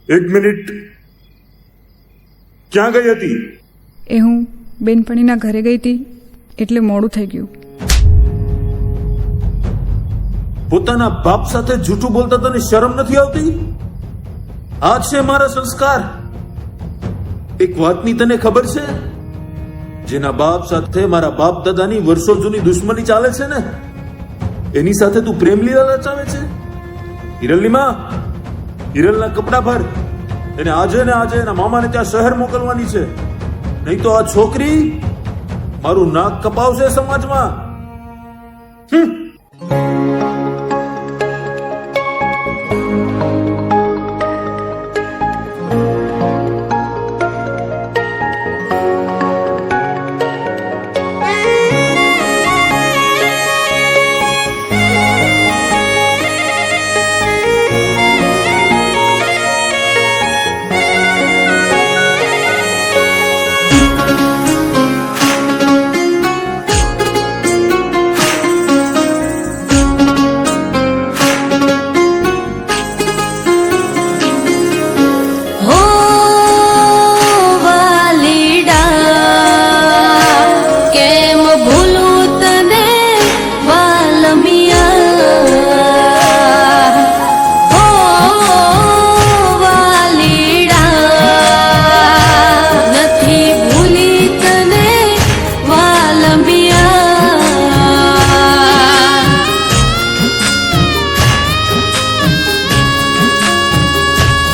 એક મિનિટ, ક્યાં ગઈ હતી? એ હું બેનપણીના ઘરે ગઈ હતી એટલે મોડું થઈ ગયું. પોતાના બાપ સાથે જૂઠું બોલતા તને શરમ નથી આવતી? આ છે મારા સંસ્કાર. એક વાતની તને ખબર છે? જેના બાપ સાથે મારા બાપ દાદાની વર્ષો જૂની દુશ્મની ચાલે છે ને, એની સાથે તું પ્રેમ લીલા રચાવે છે? હિરલની માં, હિરલના કપડા ભર. એને આજે ને આજે એના મામાને ત્યાં શહેર મોકલવાની છે, નહીં તો આ છોકરી મારું નાક કપાવશે સમાજમાં.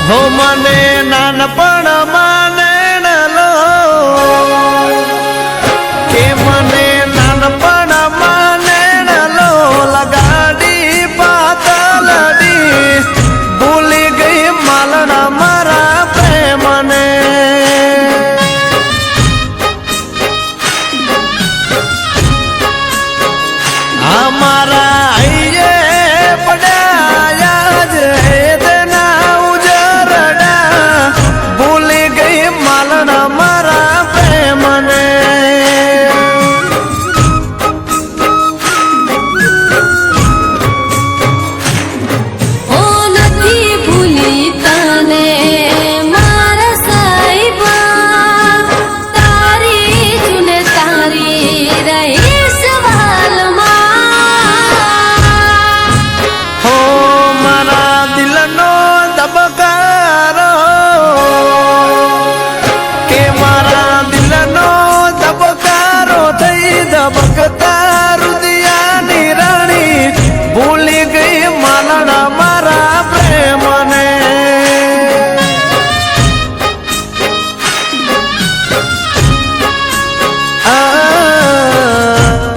હો મને નાનપણ માને લો કે મને નાનપણ માને લો લગાડી પાતલડી ભૂલી ગઈ માલણા મારા પ્રેમને અમારા આઈએ પડ્યા જ ભૂલી ગઈ માલણા મારા પ્રેમને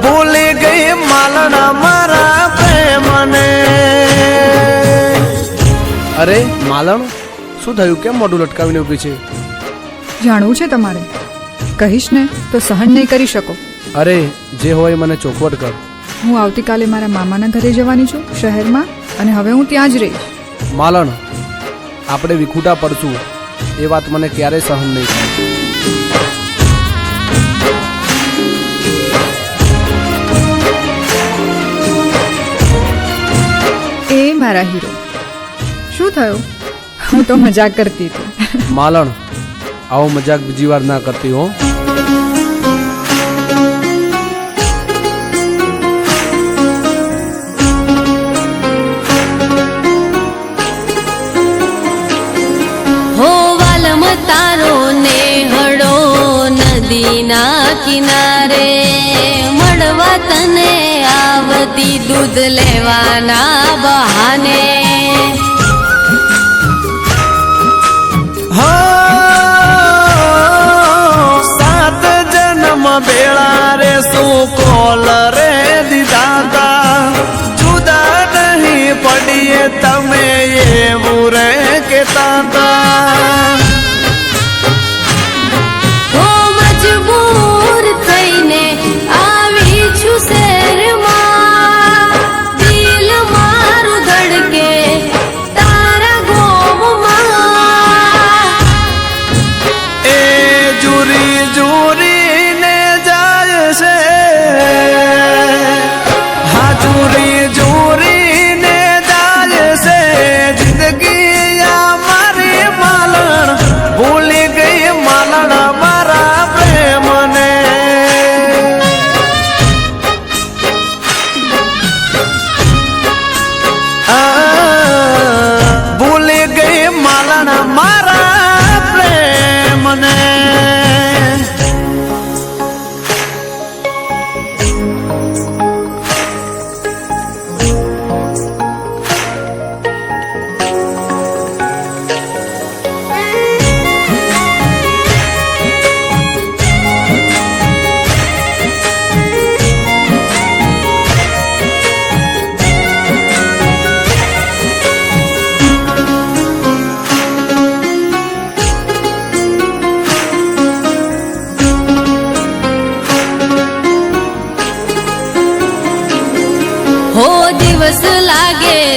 ભૂલી ગઈ માલણા મારા પ્રેમને. અરે માલણ, શું થયું? કેમ મોઢું લટકાવીને ઊભી છે? જાણવું છે તમારે? કહીશ ને તો સહન નહીં કરી શકો. અરે જે હોય મને ચોખવટ કર. હું આવતીકાલે મારા મામાના ઘરે જવાની છું શહેરમાં, અને હવે હું ત્યાં જ રહીશ. માલણ, આપણે વિખૂટા પડશું એ વાત મને ક્યારેય સહન નહીં થાય. એ મારા હીરો, શું થયું? હું તો મજાક કરતી હતી. માલણ, આવો મજાક બીજી વાર ના કરતી હો. તારો નેહડો નદીના કિનારે મળવા તને આવતી દૂધ લેવાના બહાને. સાત જન્મ બેળા રે શું કોલ રે દીદાતા જુદા નહીં પડીએ તમે એવું રે કેતા હતા. મજબૂર થઈને આવી છું શહેરમાં, દિલ મારું ધડકે તારા ગોમમાં.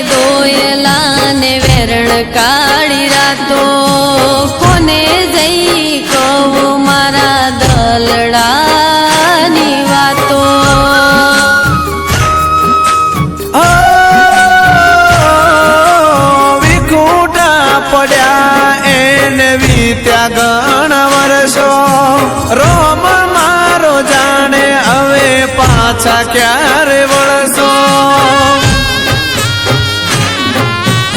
દોયલા ને વેરણ કાળી રાતો કોને જઈ કહું મારા દલડાની વાતો વિખૂટા પડ્યા એને વીત્યા ઘણા વર્ષો રોમ મારો જાણે હવે પાછા ક્યારે વળશો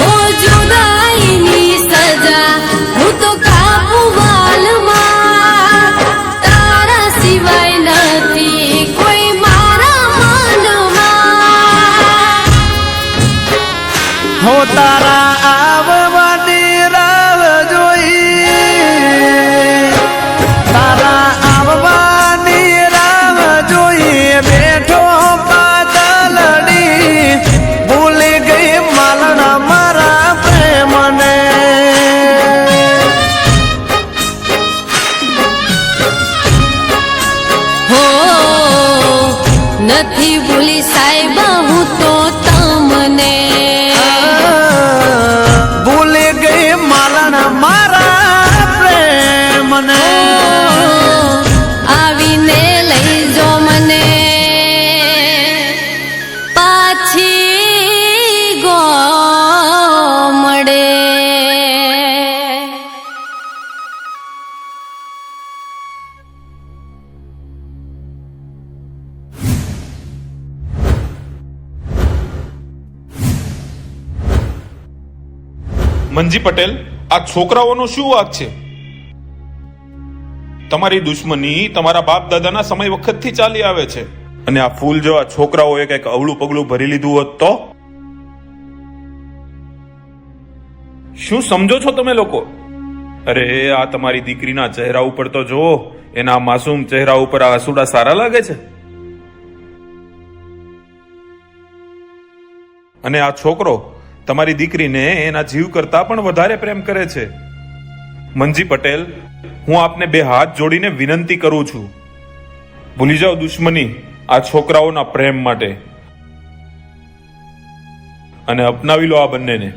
ઓ જુદાઈની સજા હું તો કાપું વાલમાં તારા સિવાય નથી કોઈ મારા મનમાં હો તારા આવવાની રાહ જોઈ તારા આવવાની રાહ જોઈ બેઠો પાતલડી ભૂલી ગઈ માલણા મારા પ્રેમને હો નથી ભૂલી સાહેબા હું તો તમને ભૂલી ગઈ માલણા મારા પ્રેમને આવીને લઈ જો મને પાછી ગોમડે મંજી પટેલ, આ છોકરાઓનો શું વાંક છે? તમારી દુશ્મની તમારા બાપ દાદાના સમય વખતથી ચાલી આવે છે, અને આ ફૂલ જેવા છોકરાઓએ કંઈક અવળું પગલું ભરી લીધું હોત તો શું સમજો છો તમે લોકો? અરે આ તમારી દીકરીના ચહેરા ઉપર તો જો, એના માસૂમ ચહેરા ઉપર આ આંસુડા સારા લાગે છે? અને આ છોકરો તમારી દીકરીને એના જીવ કરતા પણ વધારે પ્રેમ કરે છે. મંજી પટેલ, હું આપને બે હાથ જોડીને વિનંતી કરું છું, ભૂલી જાઓ દુશ્મની આ છોકરાઓના પ્રેમ માટે અને અપનાવી લો આ બંનેને.